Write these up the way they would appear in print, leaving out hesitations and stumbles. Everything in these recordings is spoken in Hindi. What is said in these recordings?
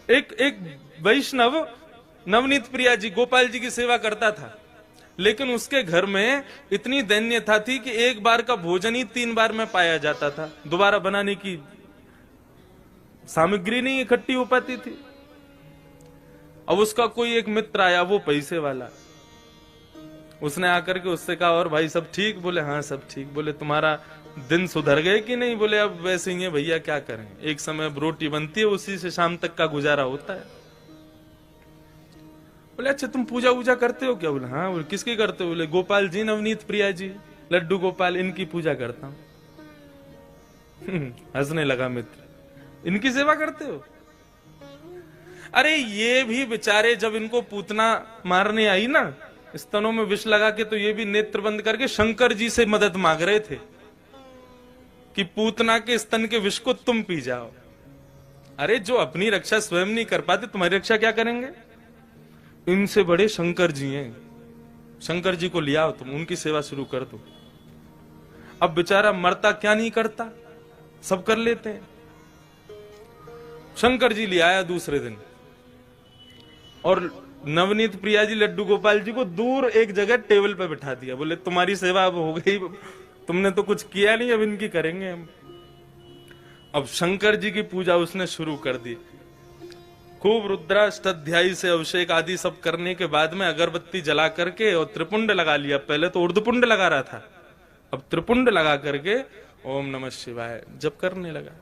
एक एक वैष्णव नवनीत प्रिया जी गोपाल जी की सेवा करता था, लेकिन उसके घर में इतनी दैन्यता थी कि एक बार का भोजन ही 3 बार में पाया जाता था, दोबारा बनाने की सामग्री नहीं इकट्ठी हो पाती थी। अब उसका कोई एक मित्र आया, वो पैसे वाला, उसने आकर के उससे कहा, और भाई सब ठीक? बोले हाँ सब ठीक। बोले तुम्हारा दिन सुधर गए कि नहीं? बोले अब वैसे ही है भैया, क्या करें, एक समय रोटी बनती है, उसी से शाम तक का गुजारा होता है। बोले अच्छा तुम पूजा वूजा करते हो क्या? बोले हाँ। बोले किसकी करते हो? बोले गोपाल जी, नवनीत प्रिया जी, लड्डू गोपाल, इनकी पूजा करता हूं। हंसने लगा मित्र, इनकी सेवा करते हो? अरे ये भी बेचारे जब इनको पूतना मारने आई ना, स्तनों में विष लगा के, तो ये भी नेत्र बंद करके शंकर जी से मदद मांग रहे थे कि पूतना के स्तन के विष को तुम पी जाओ। अरे जो अपनी रक्षा स्वयं नहीं कर पाते, तुम्हारी रक्षा क्या करेंगे? इनसे बड़े शंकर जी हैं, शंकर जी को लिया तुम, उनकी सेवा शुरू कर दो। अब बेचारा मरता क्या नहीं करता, सब कर लेते हैं। शंकर जी ले आया दूसरे दिन, और नवनीत प्रिया जी लड्डू गोपाल जी को दूर एक जगह टेबल पे बिठा दिया। बोले तुम्हारी सेवा अब हो गई, तुमने तो कुछ किया नहीं, अब इनकी करेंगे हम। अब शंकर जी की पूजा उसने शुरू कर दी, खूब रुद्राष्टाध्यायी से अभिषेक आदि सब करने के बाद में अगरबत्ती जला करके और त्रिपुंड लगा लिया। पहले तो ऊर्ध्वपुंड लगा रहा था, अब त्रिपुंड लगा करके ओम नमः शिवाय जप करने लगा।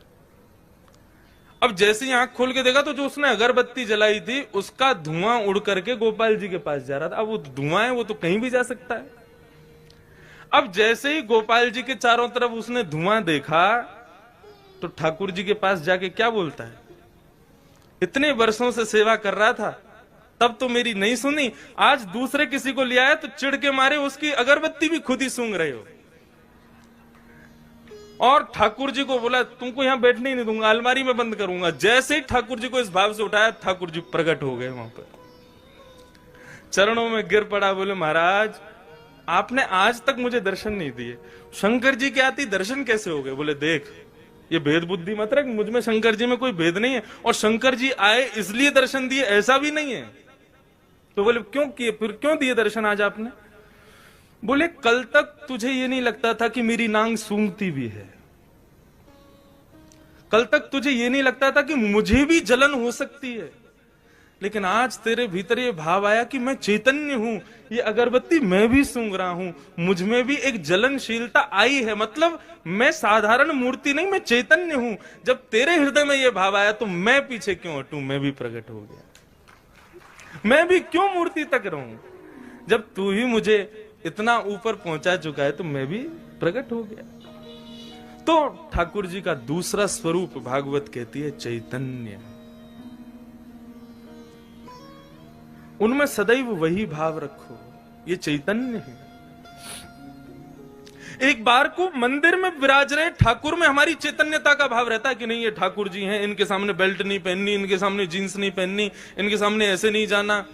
अब जैसे ही आंख खोल के देखा तो जो उसने अगरबत्ती जलाई थी उसका धुआं उड़ करके गोपाल जी के पास जा रहा था। अब वो धुआं है, वो तो कहीं भी जा सकता है। अब जैसे ही गोपाल जी के चारों तरफ उसने धुआं देखा तो ठाकुर जी के पास जाके क्या बोलता है, इतने वर्षों से सेवा कर रहा था, तब तो मेरी नहीं सुनी, आज दूसरे किसी को ले आया तो चिढ़ के मारे उसकी अगरबत्ती भी खुद ही सूंघ रहे हो। और ठाकुर जी को बोला तुमको यहां बैठने ही नहीं दूंगा, अलमारी में बंद करूंगा। जैसे ही ठाकुर जी को इस भाव से उठाया, ठाकुर जी प्रकट हो गए वहां पर, चरणों में गिर पड़ा। बोले महाराज आपने आज तक मुझे दर्शन नहीं दिए, शंकर जी के आती दर्शन कैसे हो गए? बोले देख ये भेद बुद्धि मत रख, मुझ में शंकर जी में कोई भेद नहीं है, और शंकर जी आए इसलिए दर्शन दिए ऐसा भी नहीं है। तो बोले क्यों किए, फिर क्यों दिए दर्शन आज आपने? बोले कल तक तुझे ये नहीं लगता था कि मेरी नांग सूंघती भी है, कल तक तुझे ये नहीं लगता था कि मुझे भी जलन हो सकती है, लेकिन आज तेरे भीतर ये भाव आया कि मैं चैतन्य हूं, ये अगरबत्ती मैं भी सूंघ रहा हूं, मुझ में भी एक जलनशीलता आई है, मतलब मैं साधारण मूर्ति नहीं, मैं चैतन्य हूं। जब तेरे हृदय में ये भाव आया तो मैं पीछे क्यों हटूं, मैं भी प्रकट हो गया, मैं भी क्यों मूर्ति तक रहूं? जब तू ही मुझे इतना ऊपर पहुंचा चुका है तो मैं भी प्रकट हो गया। तो ठाकुर जी का दूसरा स्वरूप भागवत कहती है चैतन्य, उनमें सदैव वही भाव रखो, ये चैतन्य है। एक बार को मंदिर में विराज रहे ठाकुर में हमारी चैतन्यता का भाव रहता है कि नहीं ये ठाकुर जी हैं, इनके सामने बेल्ट नहीं पहननी, इनके सामने जींस नहीं पहननी, इनके सामने ऐसे नहीं जाना।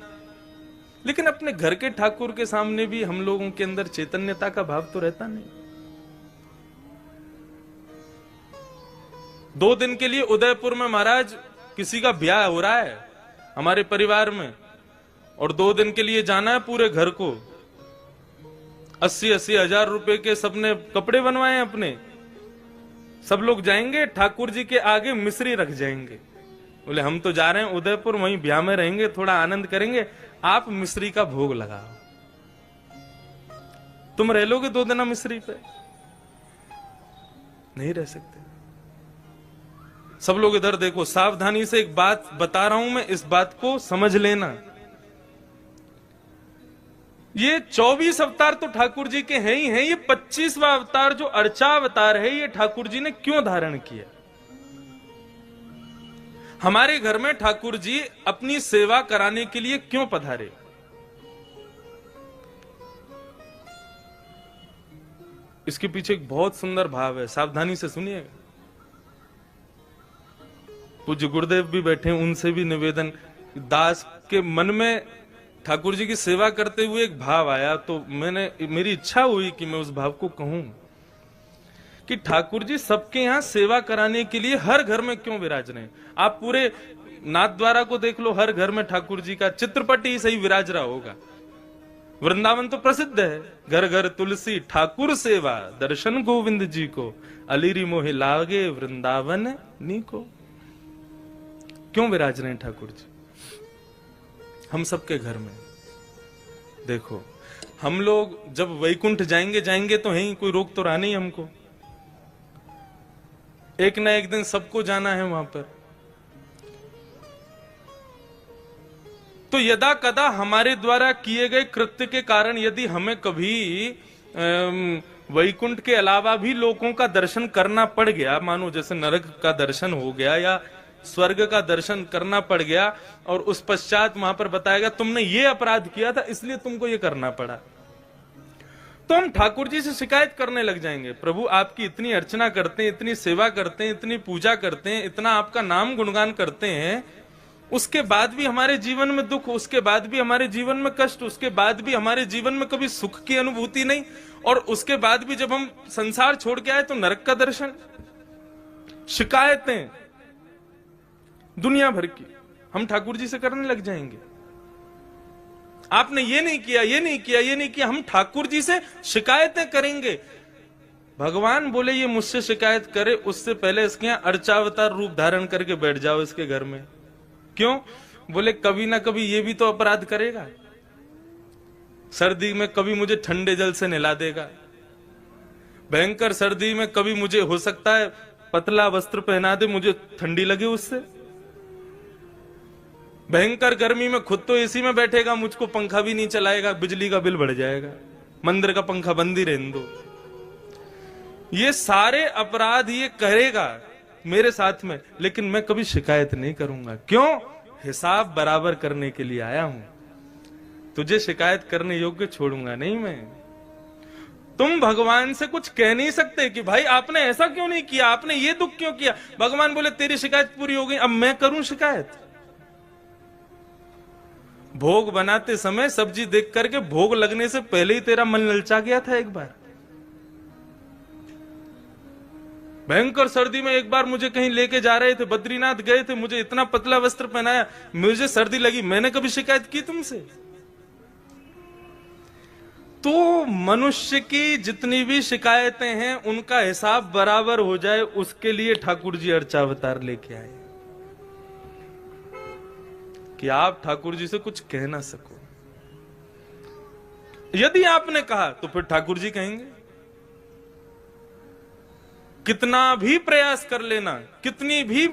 लेकिन अपने घर के ठाकुर के सामने भी हम लोगों के अंदर चैतन्यता का भाव तो रहता नहीं। 2 दिन के लिए उदयपुर में महाराज किसी का ब्याह हो रहा है हमारे परिवार में, और 2 दिन के लिए जाना है पूरे घर को। 80-80 हजार रुपए के सबने कपड़े बनवाए हैं अपने, सब लोग जाएंगे, ठाकुर जी के आगे मिश्री रख जाएंगे। बोले हम तो जा रहे हैं उदयपुर, वहीं ब्याह में रहेंगे, थोड़ा आनंद करेंगे, आप मिश्री का भोग लगाओ। तुम रह लोगे 2 दिन मिश्री पे? नहीं रह सकते। सब लोग इधर देखो, सावधानी से एक बात बता रहा हूं मैं, इस बात को समझ लेना। ये 24 अवतार तो ठाकुर जी के हैं ही हैं, ये 25वां अवतार जो अर्चा अवतार है, ये ठाकुर जी ने क्यों धारण किया? हमारे घर में ठाकुर जी अपनी सेवा कराने के लिए क्यों पधारे? इसके पीछे एक बहुत सुंदर भाव है, सावधानी से सुनिएगा। पूज्य गुरुदेव भी बैठे, उनसे भी निवेदन, दास के मन में ठाकुर जी की सेवा करते हुए एक भाव आया, तो मेरी इच्छा हुई कि मैं उस भाव को कहूं कि ठाकुर जी सबके यहां सेवा कराने के लिए हर घर में क्यों विराज रहे हैं। आप पूरे नाथ द्वारा को देख लो, हर घर में ठाकुर जी का चित्रपट ही सही विराज रहा होगा। वृंदावन तो प्रसिद्ध है, घर घर तुलसी ठाकुर सेवा, दर्शन गोविंद जी को, अलीरी मोहे लागे वृंदावन नीको। क्यों विराज रहे हैं ठाकुर जी हम सबके घर में? देखो, हम लोग जब वैकुंठ जाएंगे तो है ही, कोई रोक तो रहा नहीं हमको। एक ना एक दिन सबको जाना है वहां पर। तो यदा कदा हमारे द्वारा किए गए कृत्य के कारण यदि हमें कभी वैकुंठ के अलावा भी लोगों का दर्शन करना पड़ गया, मानो जैसे नरक का दर्शन हो गया या स्वर्ग का दर्शन करना पड़ गया, और उस पश्चात वहां पर बताया गया तुमने ये अपराध किया था इसलिए तुमको ये करना पड़ा, तो हम ठाकुर जी से शिकायत करने लग जाएंगे। प्रभु आपकी इतनी अर्चना करते हैं, इतनी सेवा करते हैं, इतनी पूजा करते हैं, इतना आपका नाम गुणगान करते हैं, उसके बाद भी हमारे जीवन में दुख, उसके बाद भी हमारे जीवन में कष्ट, उसके बाद भी हमारे जीवन में कभी सुख की अनुभूति नहीं, और उसके बाद भी जब हम संसार छोड़ के आए तो नरक का दर्शन। शिकायतें दुनिया भर की हम ठाकुर जी से करने लग जाएंगे। आपने ये नहीं किया, ये नहीं किया, ये नहीं किया, हम ठाकुर जी से शिकायतें करेंगे। भगवान बोले ये मुझसे शिकायत करे उससे पहले इसके यहां अर्चावतार रूप धारण करके बैठ जाओ इसके घर में। क्यों? बोले कभी ना कभी ये भी तो अपराध करेगा। सर्दी में कभी मुझे ठंडे जल से नहला देगा, भयंकर सर्दी में कभी मुझे हो सकता है पतला वस्त्र पहना दे, मुझे ठंडी लगे उससे। भयंकर गर्मी में खुद तो एसी में बैठेगा, मुझको पंखा भी नहीं चलाएगा, बिजली का बिल बढ़ जाएगा, मंदिर का पंखा बंद ही रहने दो। ये सारे अपराध ये करेगा मेरे साथ में, लेकिन मैं कभी शिकायत नहीं करूंगा। क्यों? हिसाब बराबर करने के लिए आया हूं, तुझे शिकायत करने योग्य छोड़ूंगा नहीं मैं। तुम भगवान से कुछ कह नहीं सकते कि भाई आपने ऐसा क्यों नहीं किया, आपने ये दुख क्यों किया। भगवान बोले तेरी शिकायत पूरी हो गई, अब मैं करूं शिकायत। भोग बनाते समय सब्जी देख करके भोग लगने से पहले ही तेरा मन ललचा गया था। एक बार भयंकर सर्दी में एक बार मुझे कहीं लेके जा रहे थे, बद्रीनाथ गए थे, मुझे इतना पतला वस्त्र पहनाया, मुझे सर्दी लगी, मैंने कभी शिकायत की तुमसे? तो मनुष्य की जितनी भी शिकायतें हैं उनका हिसाब बराबर हो जाए, उसके लिए ठाकुर जी अर्चावतार लेके आए कि आप ठाकुर जी से कुछ कह ना सको। यदि आपने कहा तो फिर ठाकुर जी कहेंगे। कितना भी प्रयास कर लेना, कितनी भी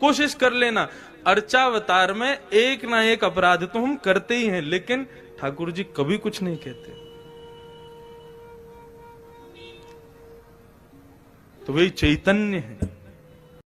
कोशिश कर लेना, अर्चावतार में एक ना एक अपराध तो हम करते ही हैं, लेकिन ठाकुर जी कभी कुछ नहीं कहते। तो वही चैतन्य है।